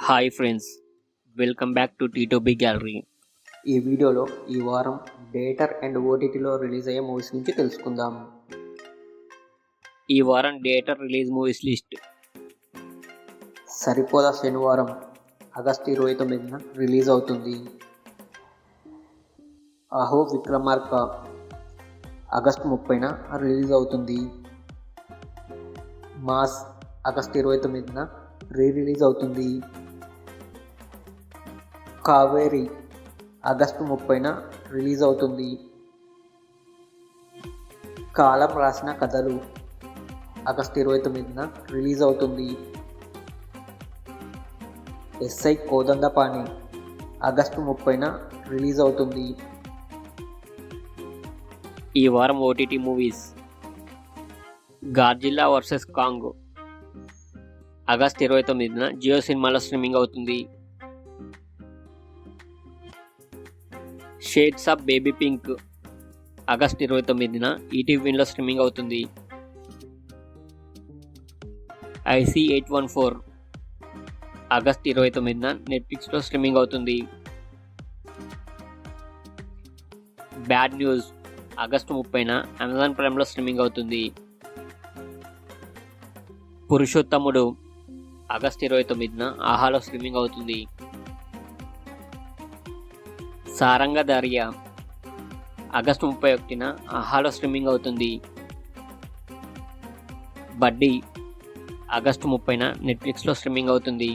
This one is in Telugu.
Hi friends, welcome back to T2B gallery. ఈ వీడియోలో ఈ వారం థియేటర్ అండ్ ఓటీటీలో రిలీజ్ అయ్యే మూవీస్ గురించి తెలుసుకుందాం. ఈ వారం theatre release movies list. Saripodhaa Sanivaaram August 29న రిలీజ్ అవుతుంది. అహో విక్రమార్క ఆగస్టు 30న రిలీజ్ అవుతుంది. మాస్ ఆగస్టు 29న రిలీజ్ అవుతుంది. కావేరి ఆగస్టు 30న రిలీజ్ అవుతుంది. కాలం రాసిన కథలు ఆగస్టు 29న రిలీజ్ అవుతుంది. ఎస్ఐ కోదండపాణి ఆగస్టు 30న రిలీజ్ అవుతుంది. ఈ వారం OTT movies. Godzilla versus Kong August 29న జియో సినిమాలో స్ట్రీమింగ్ అవుతుంది. Shades of baby pink August 29న ఈటీవీలో స్ట్రీమింగ్ అవుతుంది. IC814 ఆగస్టు 29న నెట్ఫ్లిక్స్లో స్ట్రీమింగ్ అవుతుంది. బ్యాడ్ న్యూస్ ఆగస్టు 30న అమెజాన్ ప్రైమ్లో స్ట్రీమింగ్ అవుతుంది. పురుషోత్తముడు ఆగస్టు 29న ఆహాలో స్ట్రీమింగ్ అవుతుంది. సారంగధార్య ఆగస్టు 31న ఆహాలో స్ట్రీమింగ్ అవుతుంది. బడ్డీ ఆగస్టు 30న నెట్ఫ్లిక్స్లో స్ట్రీమింగ్ అవుతుంది.